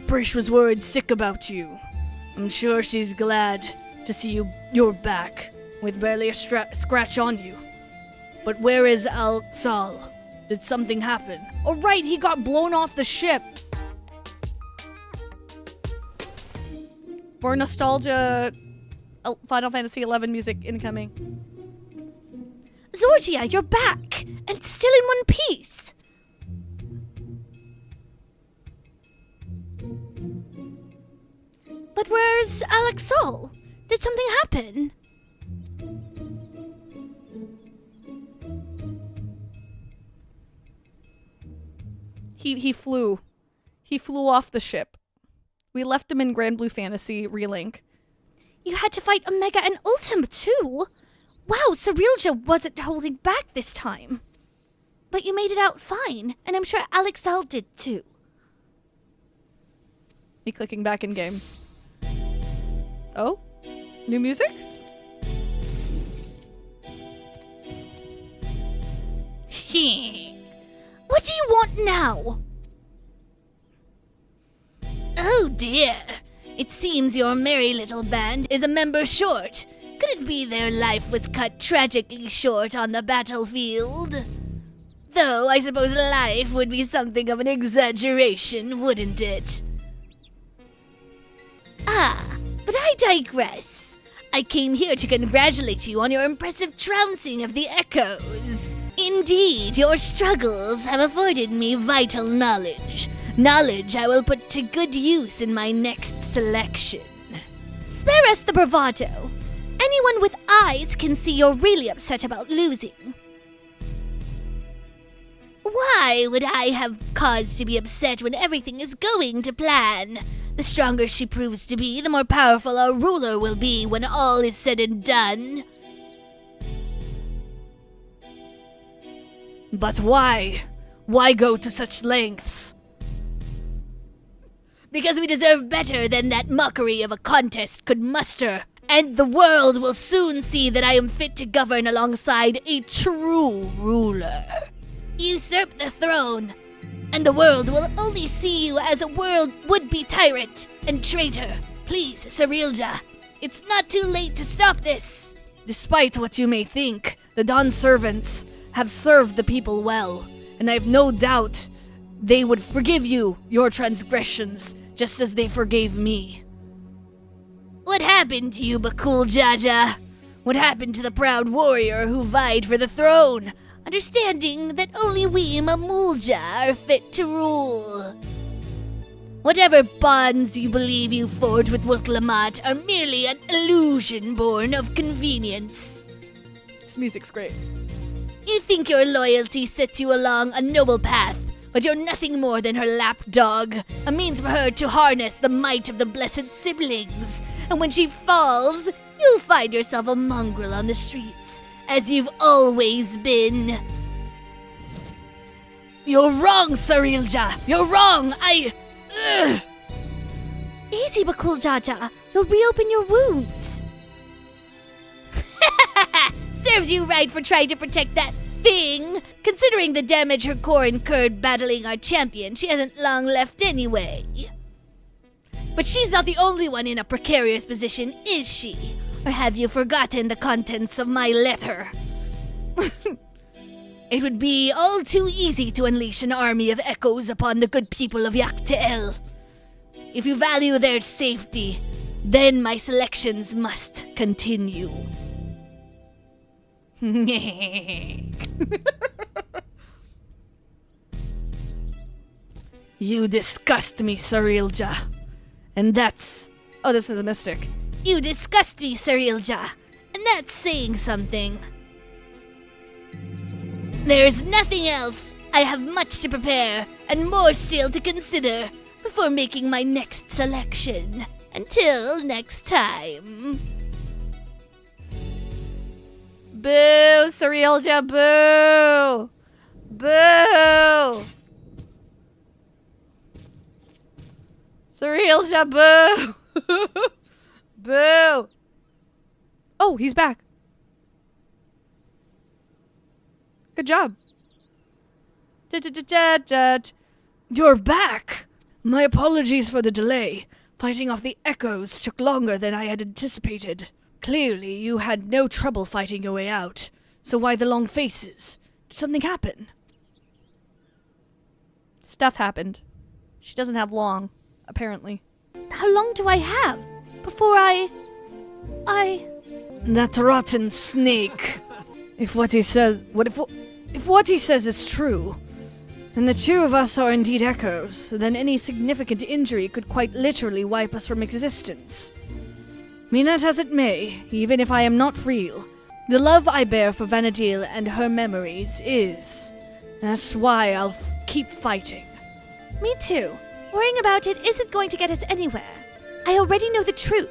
Prish was worried sick about you. I'm sure she's glad to see you're back, with barely a scratch on you. But where is Al-Sal? Did something happen? Oh right, he got blown off the ship. For nostalgia, Final Fantasy XI music incoming. Zorgia, you're back, and still in one piece. But where's Alexol? Did something happen? He flew. He flew off the ship. We left him in Grand Blue Fantasy relink. You had to fight Omega and Ultim too. Wow, Cerealja wasn't holding back this time. But you made it out fine, and I'm sure Alexel did too. Me clicking back in game. Oh? New music? What do you want now? Oh dear. It seems your merry little band is a member short. Could it be their life was cut tragically short on the battlefield? Though I suppose life would be something of an exaggeration, wouldn't it? Ah, but I digress. I came here to congratulate you on your impressive trouncing of the Echoes. Indeed, your struggles have afforded me vital knowledge. Knowledge I will put to good use in my next selection. Spare us the bravado. Anyone with eyes can see you're really upset about losing. Why would I have cause to be upset when everything is going to plan? The stronger she proves to be, the more powerful our ruler will be when all is said and done. But why? Why go to such lengths? Because we deserve better than that mockery of a contest could muster. And the world will soon see that I am fit to govern alongside a true ruler. Usurp the throne, and the world will only see you as a would-be tyrant and traitor. Please, Cerealja, it's not too late to stop this. Despite what you may think, the Dawn servants have served the people well, and I've no doubt they would forgive you your transgressions, just as they forgave me. What happened to you, Bakul Jaja? What happened to the proud warrior who vied for the throne, understanding that only we Mamulja are fit to rule? Whatever bonds you believe you forged with Wulklamat are merely an illusion born of convenience. This music's great. You think your loyalty sets you along a noble path, but you're nothing more than her lapdog, a means for her to harness the might of the blessed siblings. And when she falls, you'll find yourself a mongrel on the streets, as you've always been. You're wrong, Cerealja! You're wrong! Easy, Bakul Jaja. You'll reopen your wounds. Serves you right for trying to protect that thing. Considering the damage her core incurred battling our champion, she hasn't long left anyway. But she's not the only one in a precarious position, is she? Or have you forgotten the contents of my letter? It would be all too easy to unleash an army of echoes upon the good people of Yaktael. If you value their safety, then my selections must continue. You disgust me, Cerealja. And that's... Oh, this is the mystic. You disgust me, Cerealja. And that's saying something. There's nothing else. I have much to prepare, and more still to consider, before making my next selection. Until next time. Boo, Cerealja, boo! Boo! Cerealja, boo! Boo! Oh, he's back. Good job. You're back! My apologies for the delay. Fighting off the echoes took longer than I had anticipated. Clearly, you had no trouble fighting your way out. So why the long faces? Did something happen? Stuff happened. She doesn't have long, apparently. How long do I have before I... That rotten snake. If what he says is true, and the two of us are indeed echoes, then any significant injury could quite literally wipe us from existence. Mean that as it may, even if I am not real, the love I bear for Vanadil and her memories is. That's why I'll keep fighting. Me too. Worrying about it isn't going to get us anywhere. I already know the truth.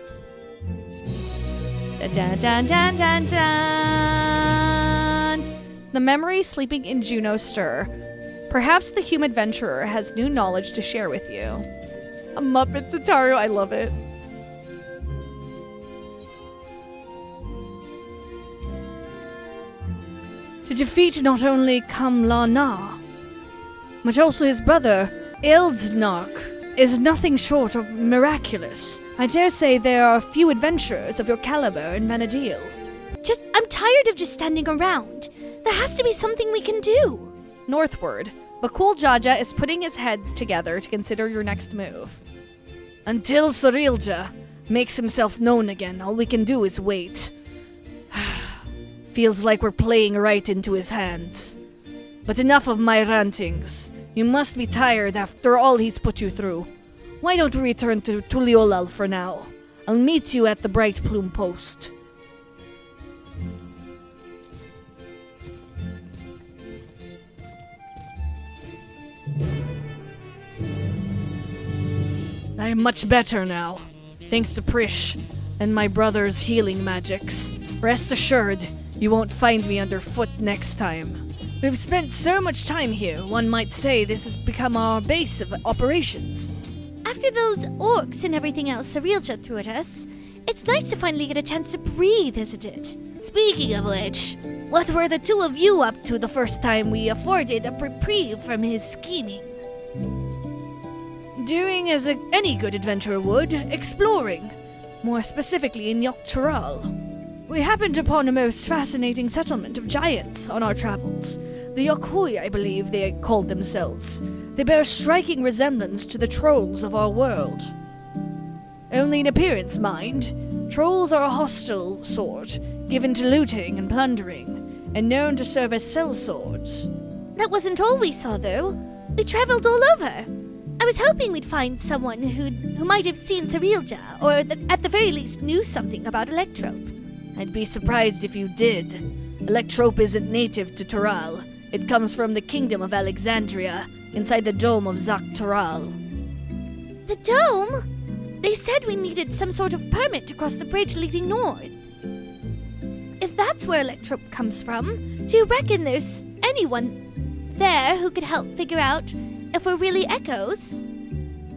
Dun, dun, dun, dun, dun. The memories sleeping in Juno stir. Perhaps the human adventurer has new knowledge to share with you. A Muppet Tataru, I love it. To defeat not only Kamlana, but also his brother, Eldsnark, is nothing short of miraculous. I dare say there are few adventurers of your caliber in Vanadil. I'm tired of just standing around. There has to be something we can do. Northward, Bakul Jaja is putting his heads together to consider your next move. Until Sorilja makes himself known again, all we can do is wait. Feels like we're playing right into his hands. But enough of my rantings. You must be tired after all he's put you through. Why don't we return to Tuliolal for now? I'll meet you at the Bright Plume Post. I am much better now, thanks to Prish and my brother's healing magics. Rest assured, you won't find me underfoot next time. We've spent so much time here, one might say this has become our base of operations. After those orcs and everything else Cirilja threw at us, it's nice to finally get a chance to breathe, isn't it? Speaking of which, what were the two of you up to the first time we afforded a reprieve from his scheming? Doing as any good adventurer would, exploring. More specifically in Yoktural. We happened upon a most fascinating settlement of giants on our travels. The Yokhui, I believe they called themselves. They bear a striking resemblance to the trolls of our world. Only in appearance, mind. Trolls are a hostile sort, given to looting and plundering, and known to serve as sellswords. That wasn't all we saw, though. We traveled all over. I was hoping we'd find someone who might have seen Cirilja, or at the very least knew something about Electrope. I'd be surprised if you did. Electrope isn't native to Tural. It comes from the kingdom of Alexandria, inside the dome of Zaktural. The dome? They said we needed some sort of permit to cross the bridge leading north. If that's where Electrope comes from, do you reckon there's anyone there who could help figure out if we're really echoes?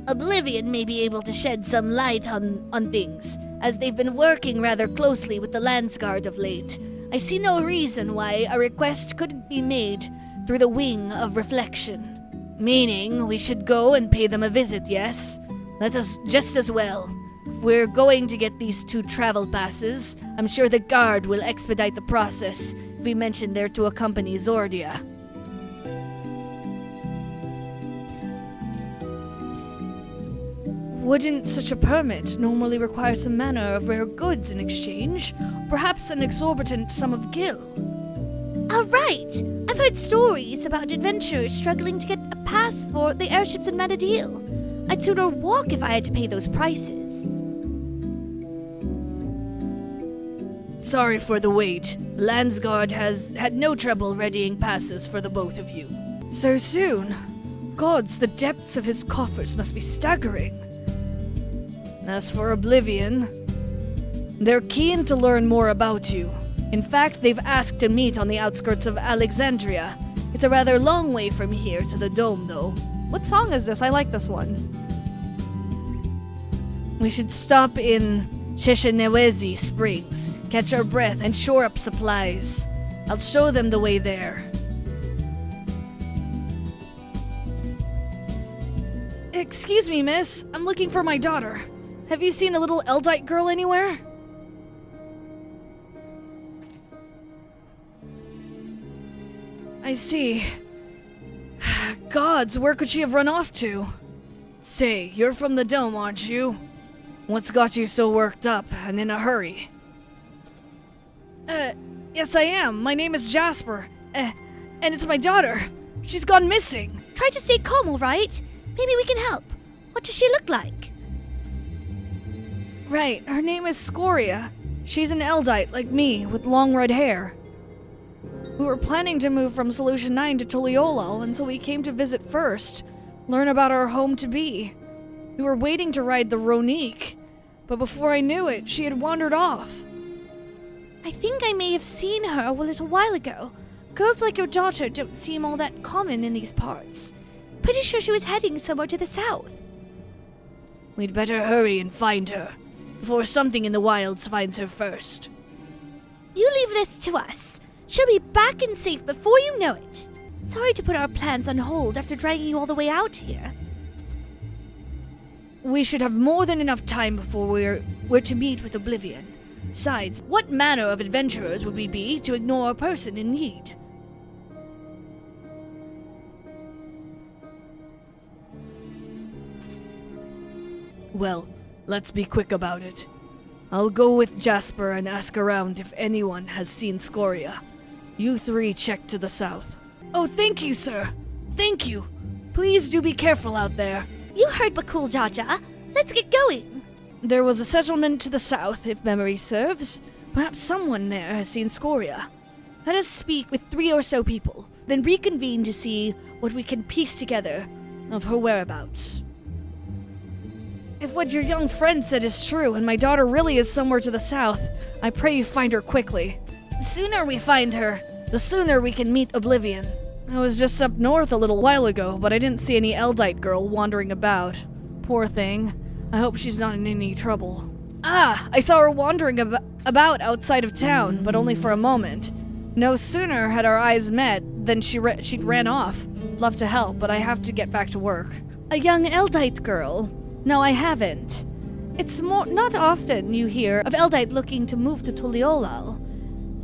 Oblivion may be able to shed some light on things, as they've been working rather closely with the Landsguard of late. I see no reason why a request couldn't be made through the wing of reflection. Meaning, we should go and pay them a visit, yes? Let us just as well. If we're going to get these 2 travel passes, I'm sure the guard will expedite the process if we mention they're to accompany Zordia. Wouldn't such a permit normally require some manner of rare goods in exchange? Perhaps an exorbitant sum of gil? All right! I've heard stories about adventurers struggling to get a pass for the airships in Vanadil. I'd sooner walk if I had to pay those prices. Sorry for the wait. Landsguard has had no trouble readying passes for the both of you. So soon? Gods, the depths of his coffers must be staggering. As for Oblivion, they're keen to learn more about you. In fact, they've asked to meet on the outskirts of Alexandria. It's a rather long way from here to the dome, though. What song is this? I like this one. We should stop in Sheshenewezi Springs, catch our breath, and shore up supplies. I'll show them the way there. Excuse me, miss. I'm looking for my daughter. Have you seen a little Eldite girl anywhere? I see. Gods, where could she have run off to? Say, you're from the dome, aren't you? What's got you so worked up and in a hurry? Yes I am. My name is Jasper. And it's my daughter. She's gone missing. Try to stay calm, alright? Maybe we can help. What does she look like? Right, her name is Scoria. She's an Eldite like me, with long red hair. We were planning to move from Solution 9 to Tuliolal, and so we came to visit first, learn about our home-to-be. We were waiting to ride the Ronique, but before I knew it, she had wandered off. I think I may have seen her a little while ago. Girls like your daughter don't seem all that common in these parts. Pretty sure she was heading somewhere to the south. We'd better hurry and find her, before something in the wilds finds her first. You leave this to us. She'll be back and safe before you know it. Sorry to put our plans on hold after dragging you all the way out here. We should have more than enough time before we're to meet with Oblivion. Besides, what manner of adventurers would we be to ignore a person in need? Well, let's be quick about it. I'll go with Jasper and ask around if anyone has seen Scoria. You three check to the south. Oh, thank you, sir. Thank you. Please do be careful out there. You heard Bakul Jaja. Let's get going. There was a settlement to the south, if memory serves. Perhaps someone there has seen Scoria. Let us speak with 3 or so people, then reconvene to see what we can piece together of her whereabouts. If what your young friend said is true, and my daughter really is somewhere to the south, I pray you find her quickly. The sooner we find her, the sooner we can meet Oblivion. I was just up north a little while ago, but I didn't see any Eldite girl wandering about. Poor thing. I hope she's not in any trouble. Ah, I saw her wandering about outside of town, but only for a moment. No sooner had our eyes met than she ran off. Love to help, but I have to get back to work. A young Eldite girl? No, I haven't. It's not often you hear of Eldite looking to move to Tuliolal.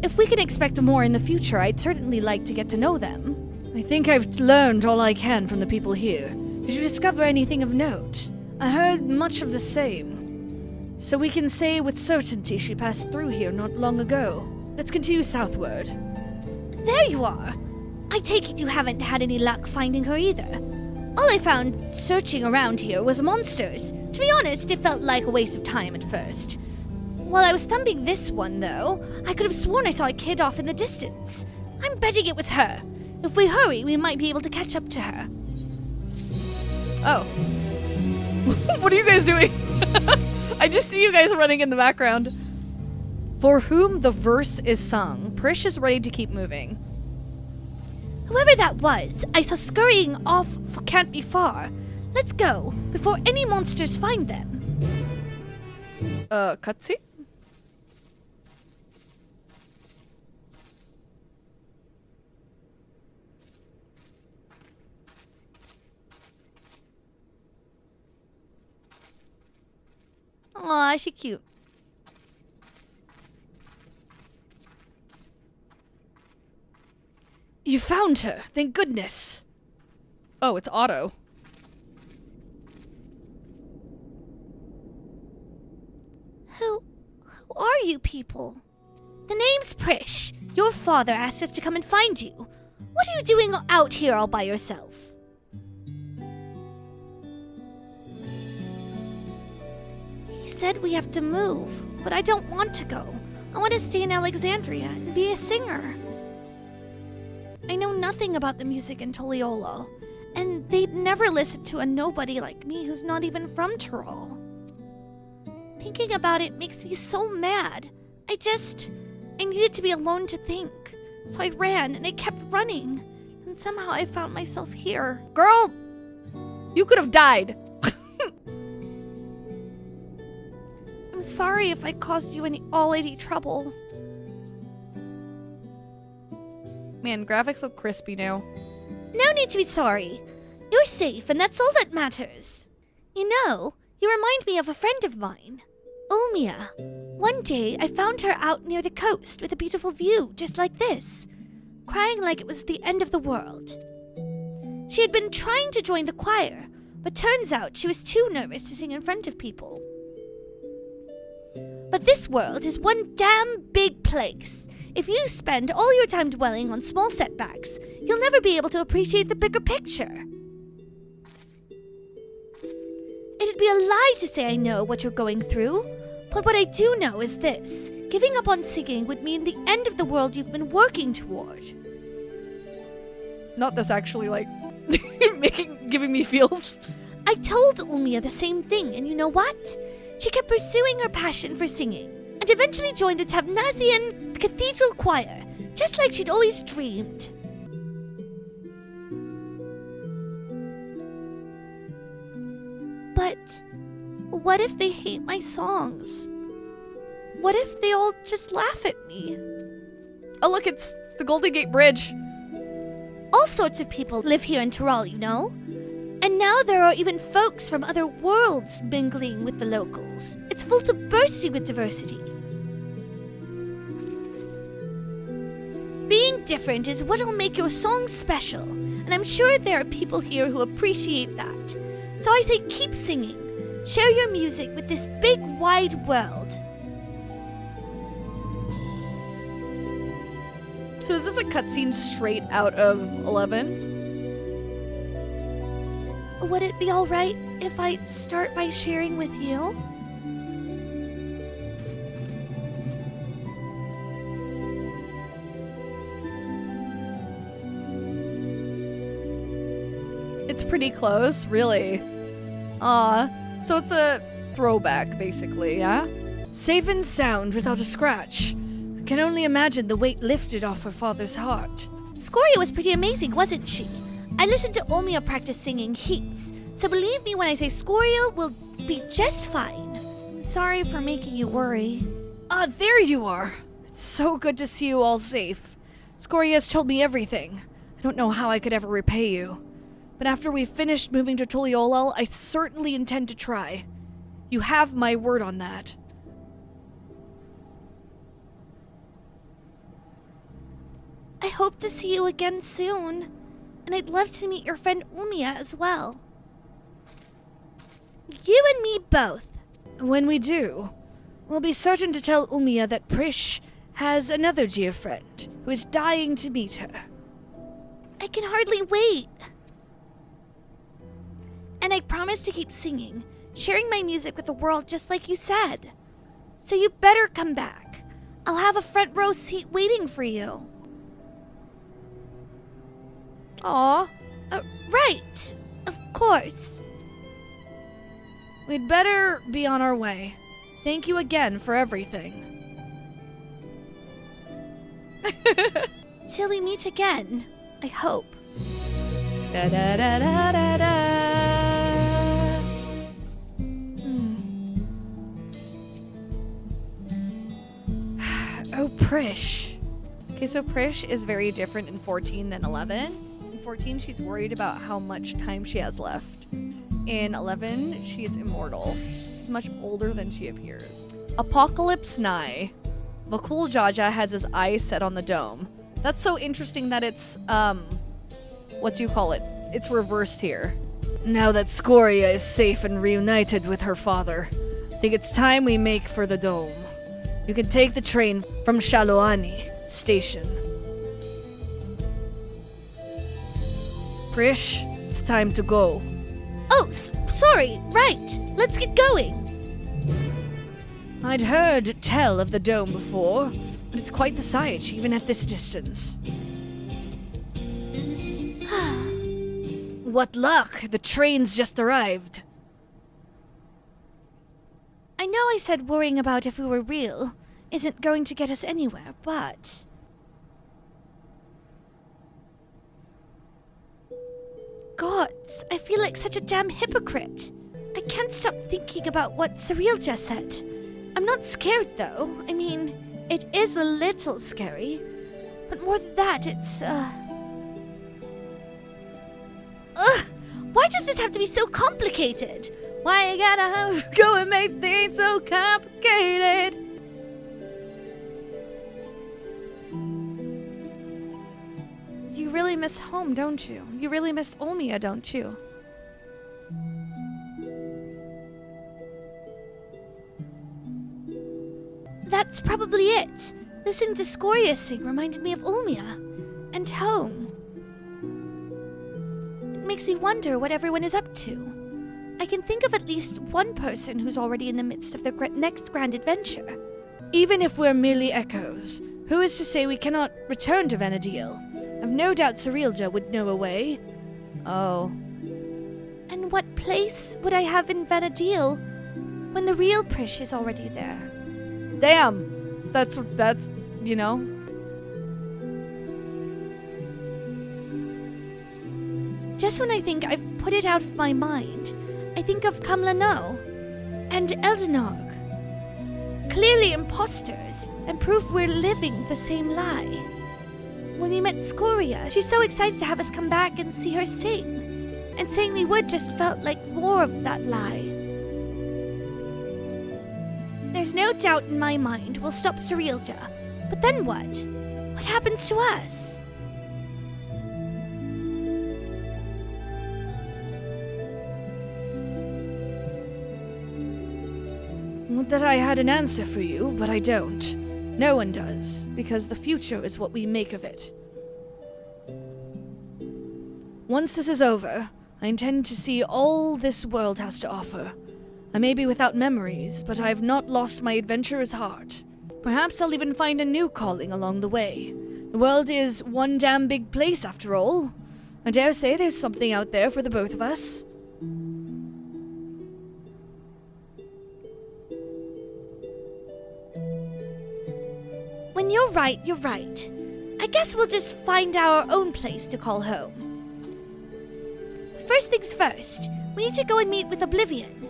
If we can expect more in the future, I'd certainly like to get to know them. I think I've learned all I can from the people here. Did you discover anything of note? I heard much of the same. So we can say with certainty she passed through here not long ago. Let's continue southward. There you are. I take it you haven't had any luck finding her either. All I found searching around here was monsters. To be honest, it felt like a waste of time at first. While I was thumping this one, though, I could have sworn I saw a kid off in the distance. I'm betting it was her. If we hurry, we might be able to catch up to her. Oh. What are you guys doing? I just see you guys running in the background. For whom the verse is sung, Prish is ready to keep moving. Whoever that was, I saw scurrying off for can't be far. Let's go, before any monsters find them. Cutscene? Aw, she cute. You found her, thank goodness. Oh, it's Otto. Who are you people? The name's Prish. Your father asked us to come and find you. What are you doing out here all by yourself? He said we have to move, but I don't want to go. I want to stay in Alexandria and be a singer. I know nothing about the music in Tuliolal, and they'd never listen to a nobody like me who's not even from Tyrol. Thinking about it makes me so mad. I needed to be alone to think. So I ran, and I kept running. And somehow I found myself here. Girl! You could have died. I'm sorry if I caused you any trouble. Man, graphics look crispy now. No need to be sorry. You're safe, and that's all that matters. You know, you remind me of a friend of mine, Ulmia. One day, I found her out near the coast with a beautiful view just like this, crying like it was the end of the world. She had been trying to join the choir, but turns out she was too nervous to sing in front of people. But this world is one damn big place. If you spend all your time dwelling on small setbacks, you'll never be able to appreciate the bigger picture. It'd be a lie to say I know what you're going through, but what I do know is this. Giving up on singing would mean the end of the world you've been working toward. Not this actually, giving me feels. I told Ulmia the same thing, and you know what? She kept pursuing her passion for singing, and eventually joined the Tavnasian Cathedral Choir, just like she'd always dreamed. But what if they hate my songs? What if they all just laugh at me? Oh look, it's the Golden Gate Bridge. All sorts of people live here in Tyrol, you know? And now there are even folks from other worlds mingling with the locals. It's full to bursting with diversity. Being different is what'll make your song special, and I'm sure there are people here who appreciate that. So I say keep singing. Share your music with this big, wide world. So is this a cutscene straight out of 11? Would it be alright if I start by sharing with you? It's pretty close, really. So it's a throwback, basically, yeah? Safe and sound without a scratch. I can only imagine the weight lifted off her father's heart. Scoria was pretty amazing, wasn't she? I listened to Ulmia practice singing heaps, so believe me when I say Scoria will be just fine. I'm sorry for making you worry. Ah, there you are. It's so good to see you all safe. Scoria has told me everything. I don't know how I could ever repay you. But after we've finished moving to Tuliolal, I certainly intend to try. You have my word on that. I hope to see you again soon, and I'd love to meet your friend Ulmia as well. You and me both. When we do, we'll be certain to tell Ulmia that Prish has another dear friend who is dying to meet her. I can hardly wait. And I promise to keep singing, sharing my music with the world just like you said. So you better come back. I'll have a front row seat waiting for you. Aw. Right. Of course. We'd better be on our way. Thank you again for everything. Till we meet again, I hope. Da da da da da da. Oh, Prish. Okay, so Prish is very different in 14 than 11. In 14, she's worried about how much time she has left. In 11, she is immortal. She's much older than she appears. Apocalypse nigh. Vakul Jaja has his eyes set on the dome. That's so interesting that it's, what do you call it? It's reversed here. Now that Scoria is safe and reunited with her father, I think it's time we make for the dome. You can take the train from Shaloani Station. Prish, it's time to go. Oh, sorry. Right. Let's get going. I'd heard tell of the dome before, but it's quite the sight, even at this distance. What luck! The train's just arrived. I know I said worrying about if we were real isn't going to get us anywhere, but... Gods, I feel like such a damn hypocrite. I can't stop thinking about what Cyril just said. I'm not scared, though. I mean, it is a little scary. But more than that, it's, Ugh! Why does this have to be so complicated? Why you gotta go and make things so complicated? You really miss home, don't you? You really miss Olmia, don't you? That's probably it. Listening to Scoria sing reminded me of Ulmia and home. It makes me wonder what everyone is up to. I can think of at least one person who's already in the midst of their next grand adventure. Even if we're merely echoes, who is to say we cannot return to Vanadil? I've no doubt Cirilja would know a way. Oh. And what place would I have in Vanadil when the real Prish is already there? Damn! That's, you know. Just when I think I've put it out of my mind, I think of Kamlano and Eldenog. Clearly imposters, and proof we're living the same lie. When we met Scoria, she's so excited to have us come back and see her sing. And saying we would just felt like more of that lie. There's no doubt in my mind we'll stop Cirilja. But then what? What happens to us? Would that I had an answer for you, but I don't. No one does, because the future is what we make of it. Once this is over, I intend to see all this world has to offer. I may be without memories, but I have not lost my adventurer's heart. Perhaps I'll even find a new calling along the way. The world is one damn big place, after all. I dare say there's something out there for the both of us. When you're right, you're right. I guess we'll just find our own place to call home. But first things first, we need to go and meet with Oblivion.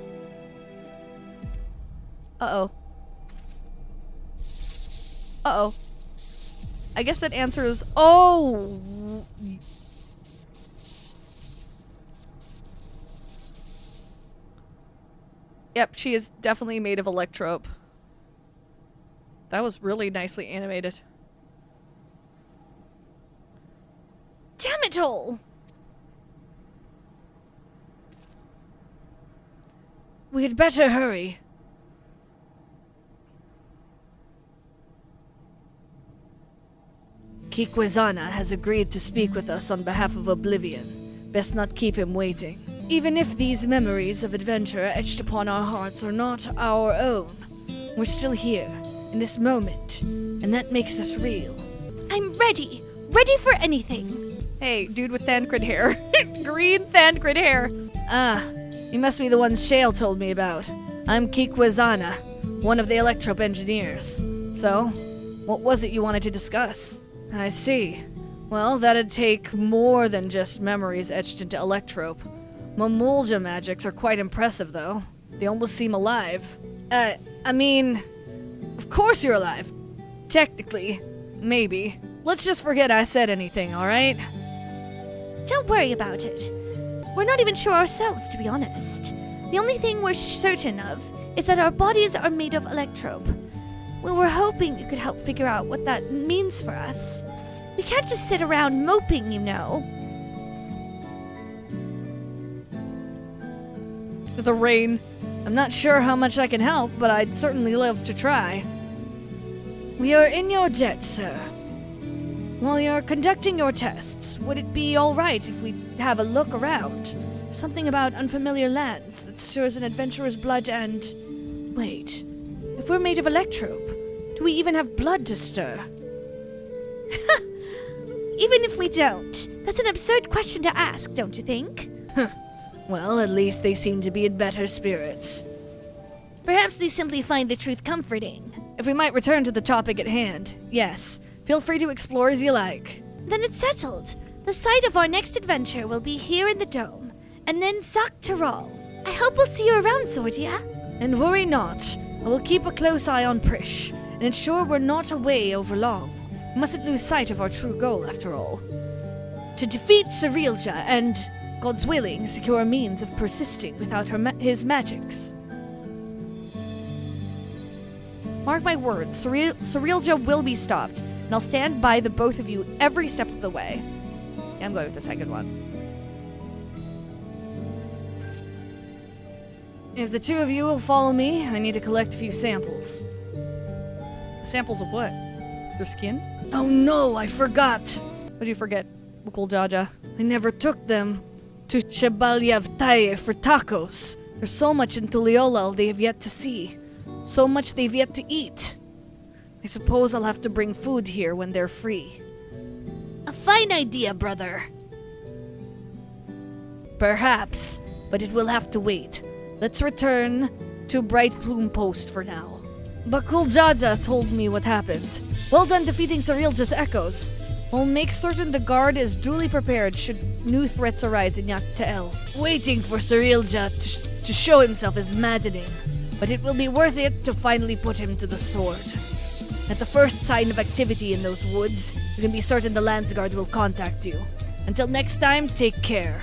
Uh-oh. Uh-oh. I guess that answer is... Oh! Yep, she is definitely made of electrope. That was really nicely animated. Damn it all! We'd better hurry. Kikwezana has agreed to speak with us on behalf of Oblivion. Best not keep him waiting. Even if these memories of adventure etched upon our hearts are not our own, we're still here, in this moment, and that makes us real. I'm ready! Ready for anything! Hey, dude with Thancred hair. Green Thancred hair. Ah, you must be the one Shale told me about. I'm Kikwezana, one of the Electrope engineers. So, what was it you wanted to discuss? I see. Well, that'd take more than just memories etched into Electrope. Mamulja magics are quite impressive, though. They almost seem alive. I mean... Of course you're alive. Technically. Maybe. Let's just forget I said anything, alright? Don't worry about it. We're not even sure ourselves, to be honest. The only thing we're certain of is that our bodies are made of electrope. We were hoping you could help figure out what that means for us. We can't just sit around moping, you know. The rain. I'm not sure how much I can help, but I'd certainly love to try. We are in your debt, sir. While you're conducting your tests, would it be all right if we have a look around? Something about unfamiliar lands that stirs an adventurer's blood and... Wait, if we're made of electrope, do we even have blood to stir? Even if we don't, that's an absurd question to ask, don't you think? Well, at least they seem to be in better spirits. Perhaps they simply find the truth comforting. If we might return to the topic at hand, yes. Feel free to explore as you like. Then it's settled. The site of our next adventure will be here in the dome, and then Zaktaral. I hope we'll see you around, Zordia. And worry not. I will keep a close eye on Prish, and ensure we're not away over long. We mustn't lose sight of our true goal, after all. To defeat Cirilja and God's willing, secure a means of persisting without his magics. Mark my words, Cerealja will be stopped, and I'll stand by the both of you every step of the way. Yeah, I'm going with the second one. If the two of you will follow me, I need to collect a few samples. Samples of what? Their skin? Oh no, I forgot. What'd you forget, Bukul Jaja? I never took them to Shabalyavtaye for tacos. There's so much in Tuliolal they have yet to see. So much they've yet to eat. I suppose I'll have to bring food here when they're free. A fine idea, brother. Perhaps, but it will have to wait. Let's return to Bright Plume Post for now. Bakul Jaja told me what happened. Well done defeating Cerealja's echoes. We'll make certain the guard is duly prepared should new threats arise in Yaktael. Waiting for Cerealja to show himself is maddening, but it will be worth it to finally put him to the sword. At the first sign of activity in those woods, you can be certain the Landsguard will contact you. Until next time, take care.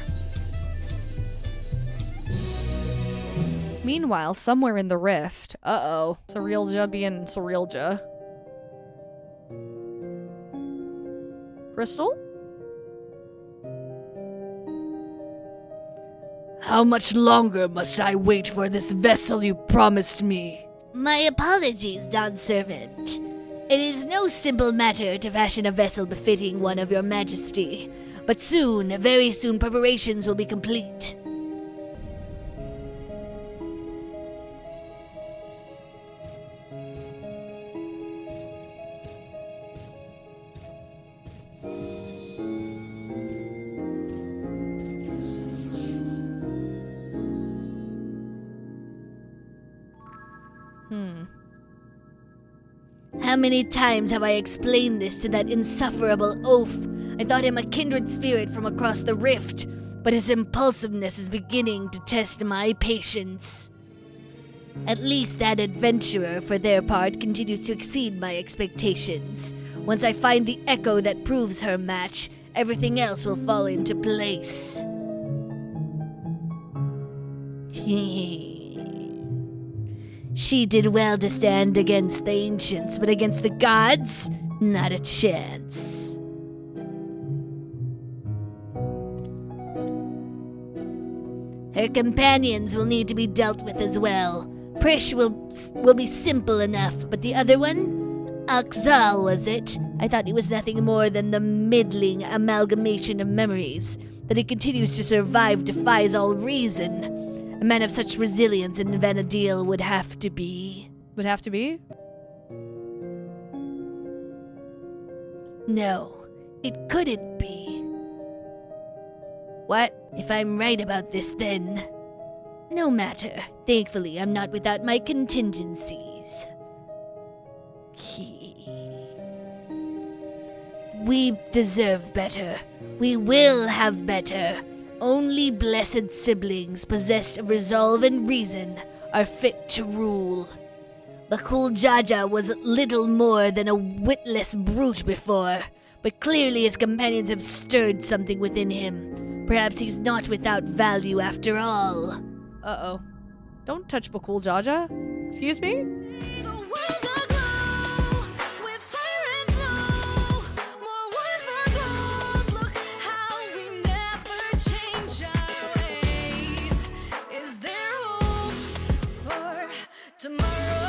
Meanwhile, somewhere in the rift, Cerealja being Cerealja. Crystal? How much longer must I wait for this vessel you promised me? My apologies, Dawn Servant. It is no simple matter to fashion a vessel befitting one of your majesty, but soon, very soon, preparations will be complete. How many times have I explained this to that insufferable oaf? I thought him a kindred spirit from across the rift, but his impulsiveness is beginning to test my patience. At least that adventurer, for their part, continues to exceed my expectations. Once I find the echo that proves her match, everything else will fall into place. She did well to stand against the ancients, but against the gods, not a chance. Her companions will need to be dealt with as well. Prish will be simple enough, but the other one? Akzal, was it? I thought he was nothing more than the middling amalgamation of memories. That he continues to survive defies all reason. A man of such resilience in Vanadil would have to be. Would have to be? No, it couldn't be. What? If I'm right about this, then. No matter. Thankfully, I'm not without my contingencies. We deserve better. We will have better. Only blessed siblings possessed of resolve and reason are fit to rule. Bakul Jaja was little more than a witless brute before, but clearly his companions have stirred something within him. Perhaps he's not without value after all. Don't touch Bakul Jaja. Excuse me? Tomorrow